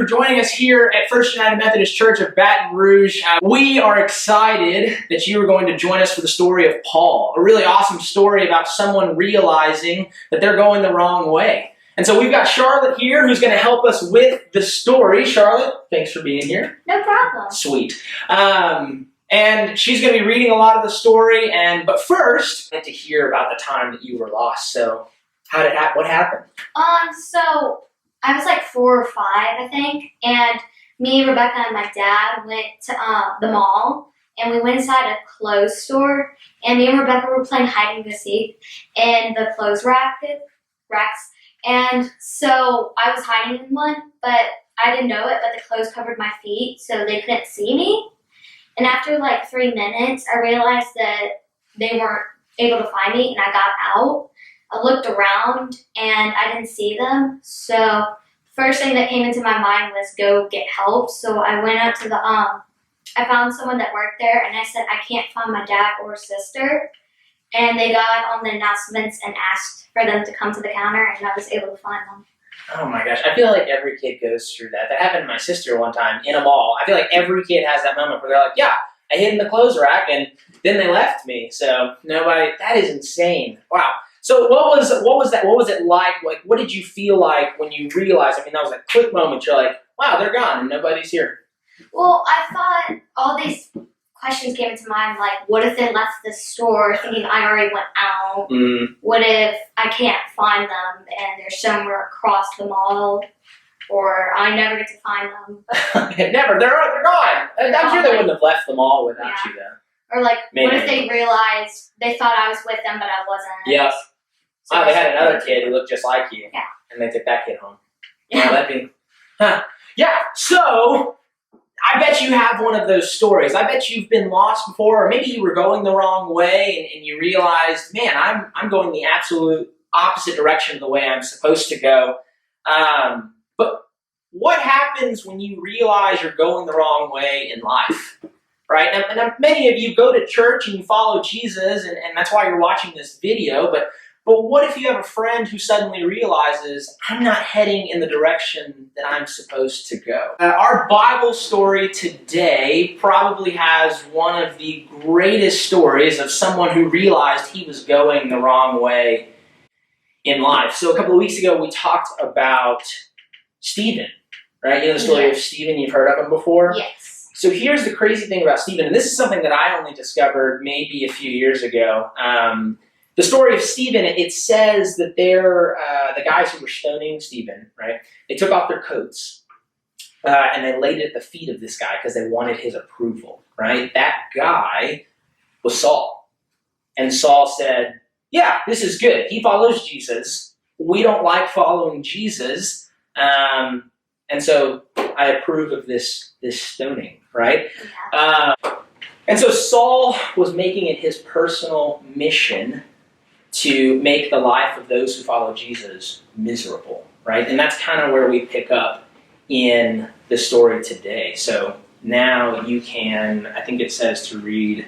joining us here at First United Methodist Church of Baton Rouge. We are excited that you are going to join us for the story of Paul, a really awesome story about someone realizing that they're going the wrong way. And so we've got Charlotte here who's going to help us with the story. Charlotte, thanks for being here. No problem. Sweet. And she's going to be reading a lot of the story. But first, I get to hear about the time that you were lost. So what happened? So I was like 4 or 5, I think, and me, Rebecca, and my dad went to the mall, and we went inside a clothes store, and me and Rebecca were playing hide and go seek in the clothes racks, and so I was hiding in one, but I didn't know it, but the clothes covered my feet, so they couldn't see me. And after like 3 minutes, I realized that they weren't able to find me, and I got out. I looked around, and I didn't see them, so the first thing that came into my mind was go get help. So I went up to the, I found someone that worked there, and I said, I can't find my dad or sister. And they got on the announcements and asked for them to come to the counter, and I was able to find them. Oh my gosh, I feel like every kid goes through that. That happened to my sister one time in a mall. I feel like every kid has that moment where they're like, yeah, I hid in the clothes rack, and then they left me. So that is insane. Wow. So what was that? What was it like? Like, what did you feel like when you realized? I mean, that was a quick moment. You're like, wow, they're gone and nobody's here. Well, I thought all these questions came into mind, like, what if they left the store thinking I already went out? What if I can't find them and they're somewhere across the mall, or I never get to find them? Never. They're gone. I'm sure they wouldn't have left the mall without you, though. Or like, Maybe. What if they realized they thought I was with them, but I wasn't? Yep. So they had another kid who looked just like you. Yeah. And they took that kid home. Yeah. Wow, that'd be... Huh. Yeah, so I bet you have one of those stories. I bet you've been lost before, or maybe you were going the wrong way and you realized, man, I'm going the absolute opposite direction of the way I'm supposed to go. But what happens when you realize you're going the wrong way in life? Right? And many of you go to church and you follow Jesus, and that's why you're watching this video, but what if you have a friend who suddenly realizes, I'm not heading in the direction that I'm supposed to go? Our Bible story today probably has one of the greatest stories of someone who realized he was going the wrong way in life. So a couple of weeks ago, we talked about Stephen, right? You know the story of Stephen? You've heard of him before? Yes. So here's the crazy thing about Stephen, and this is something that I only discovered maybe a few years ago. The story of Stephen, it says that the guys who were stoning Stephen, right, they took off their coats and they laid it at the feet of this guy because they wanted his approval, right? That guy was Saul. And Saul said, yeah, this is good. He follows Jesus. We don't like following Jesus. And so I approve of this stoning, right? Yeah. And so Saul was making it his personal mission to make the life of those who follow Jesus miserable, right? And that's kind of where we pick up in the story today. So now you can, I think it says to read,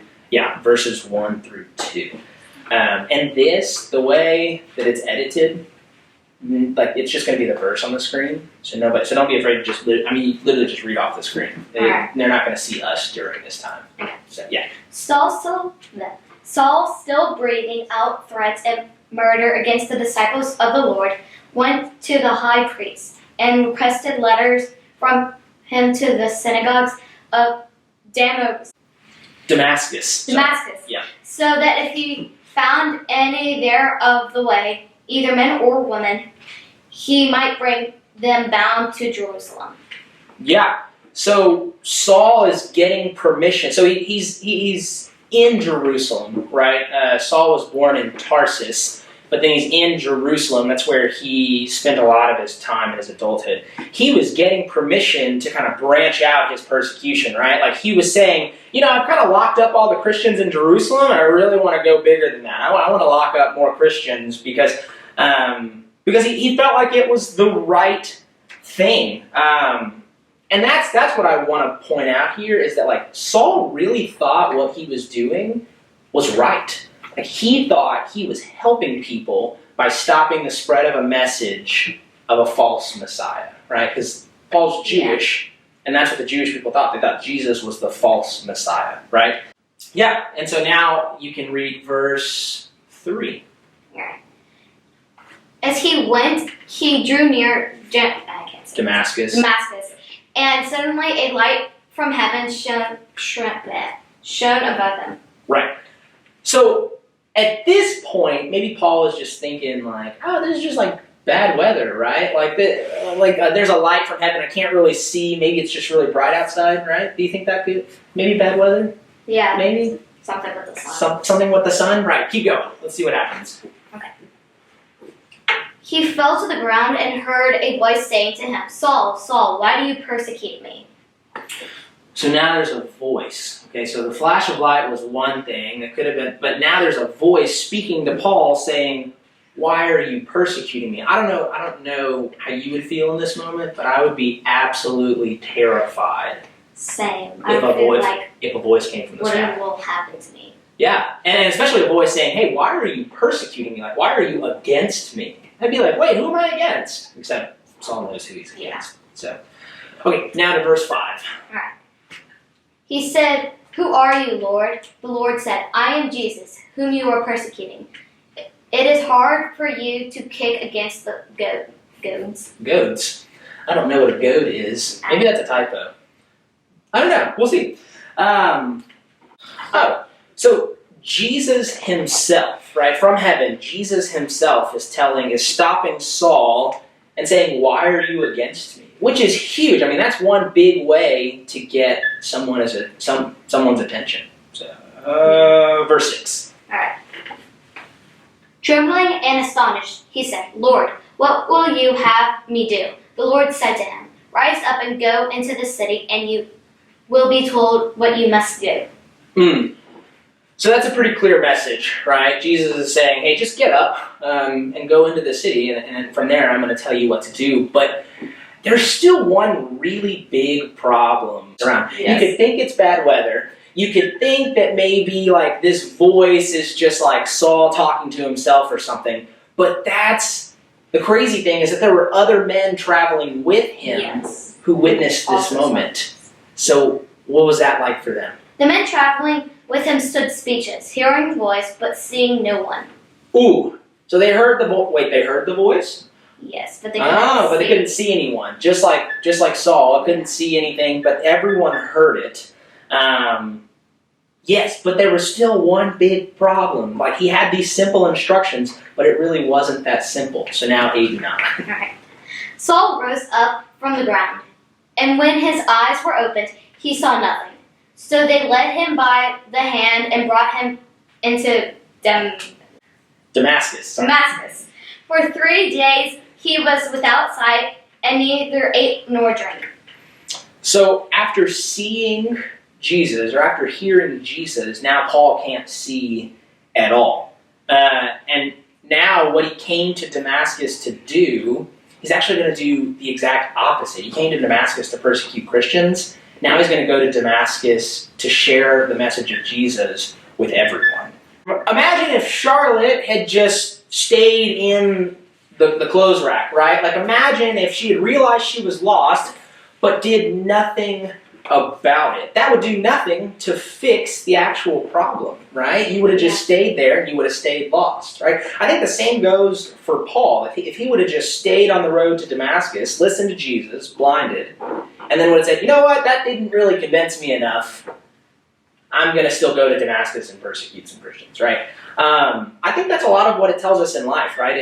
verses 1 through 2. And this, the way that it's edited, like it's just going to be the verse on the screen. So don't be afraid to just, literally just read off the screen. They're not going to see us during this time. So, yeah. Saul, still breathing out threats and murder against the disciples of the Lord, went to the high priest and requested letters from him to the synagogues of Damascus. Yeah. So that if he found any there of the way, either men or women, he might bring them bound to Jerusalem. Yeah. So Saul is getting permission. So he's in Jerusalem, right? Saul was born in Tarsus, but then he's in Jerusalem. That's where he spent a lot of his time in his adulthood. He was getting permission to kind of branch out his persecution, right? Like he was saying, I've kind of locked up all the Christians in Jerusalem, and I really want to go bigger than that. I want to lock up more Christians because he felt like it was the right thing. And that's what I want to point out here is that like Saul really thought what he was doing was right. Like he thought he was helping people by stopping the spread of a message of a false Messiah, right? Because Paul's Jewish, and that's what the Jewish people thought. They thought Jesus was the false Messiah, right? Yeah, and so now you can read verse 3. Yeah. As he went, he drew near Damascus. And suddenly a light from heaven shone above him. Right. So at this point, maybe Paul is just thinking like, oh, this is just like bad weather, right? Like, there's a light from heaven I can't really see. Maybe it's just really bright outside, right? Do you think that could maybe bad weather? Yeah. Maybe something with the sun. Something with the sun, right? Keep going. Let's see what happens. Okay. He fell to the ground and heard a voice saying to him, "Saul, Saul, why do you persecute me?" So now there's a voice. Okay, so the flash of light was one thing that could have been, but now there's a voice speaking to Paul saying, "Why are you persecuting me?" I don't know how you would feel in this moment, but I would be absolutely terrified. Same. If a voice came from the sky. What will happen to me? Yeah, and especially a voice saying, "Hey, why are you persecuting me? Like, why are you against me?" I'd be like, "Wait, who am I against?" Except Saul knows who he's against. So, okay, now to verse 5. All right. He said, "Who are you, Lord?" The Lord said, "I am Jesus, whom you are persecuting. It is hard for you to kick against the goads." Goads? I don't know what a goad is. Maybe that's a typo. I don't know. We'll see. So Jesus himself, right, from heaven, Jesus himself is stopping Saul and saying, "Why are you against me?" Which is huge. I mean, that's one big way to get someone's attention. So, verse 6. All right. Trembling and astonished, he said, "Lord, what will you have me do?" The Lord said to him, "Rise up and go into the city, and you will be told what you must do." So that's a pretty clear message, right? Jesus is saying, hey, just get up and go into the city, and from there I'm going to tell you what to do. But there's still one really big problem around. Yes. You could think it's bad weather. You could think that maybe like this voice is just like Saul talking to himself or something. But that's the crazy thing, is that there were other men traveling with him who witnessed this moment. So what was that like for them? The men traveling with him stood speechless, hearing the voice, but seeing no one. Ooh, so they heard the voice. Wait, they heard the voice? Yes, but they couldn't see anyone. Just like Saul, couldn't see anything, but everyone heard it. Yes, but there was still one big problem. Like, he had these simple instructions, but it really wasn't that simple. So now 8 and 9. All right. Saul rose up from the ground, and when his eyes were opened, he saw nothing. So they led him by the hand and brought him into Damascus. For 3 days he was without sight and neither ate nor drank. So after seeing Jesus, or after hearing Jesus, now Paul can't see at all. And now what he came to Damascus to do, he's actually going to do the exact opposite. He came to Damascus to persecute Christians. Now he's going to go to Damascus to share the message of Jesus with everyone. Imagine if Charlotte had just stayed in the clothes rack, right? Like, imagine if she had realized she was lost, but did nothing about it. That would do nothing to fix the actual problem, right? You would have just stayed there and you would have stayed lost, right? I think the same goes for Paul. If he would have just stayed on the road to Damascus, listened to Jesus, blinded, and then would have said, you know what, that didn't really convince me enough, I'm going to still go to Damascus and persecute some Christians, right? I think that's a lot of what it tells us in life, right?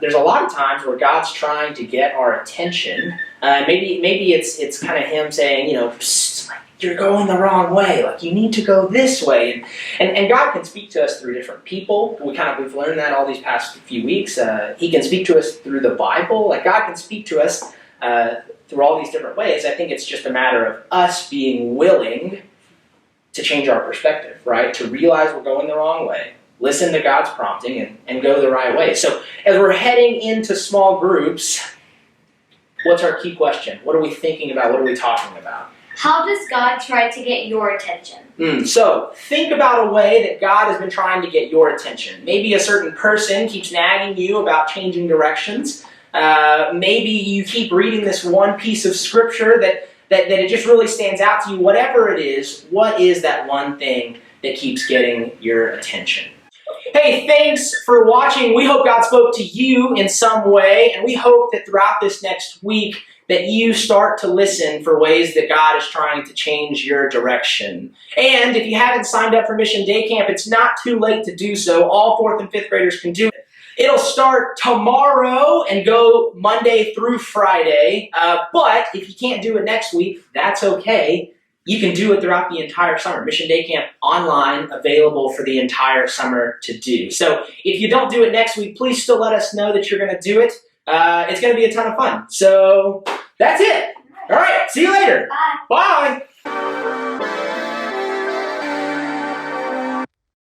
There's a lot of times where God's trying to get our attention. Maybe it's kind of him saying, you know, psst, like, you're going the wrong way. Like, you need to go this way. And God can speak to us through different people. We've learned that all these past few weeks. He can speak to us through the Bible. Like, God can speak to us through all these different ways. I think it's just a matter of us being willing to change our perspective, right? To realize we're going the wrong way, listen to God's prompting, and go the right way. So as we're heading into small groups, what's our key question? What are we thinking about? What are we talking about? How does God try to get your attention? So think about a way that God has been trying to get your attention. Maybe a certain person keeps nagging you about changing directions. Maybe you keep reading this one piece of scripture that it just really stands out to you. Whatever it is, what is that one thing that keeps getting your attention? Hey, thanks for watching. We hope God spoke to you in some way, and we hope that throughout this next week that you start to listen for ways that God is trying to change your direction. And if you haven't signed up for Mission Day Camp, it's not too late to do so. All 4th and 5th graders can do it. It'll start tomorrow and go Monday through Friday. But if you can't do it next week, that's okay. You can do it throughout the entire summer. Mission Day Camp online, available for the entire summer to do. So if you don't do it next week, please still let us know that you're going to do it. It's going to be a ton of fun. So that's it. All right. See you later. Bye. Bye.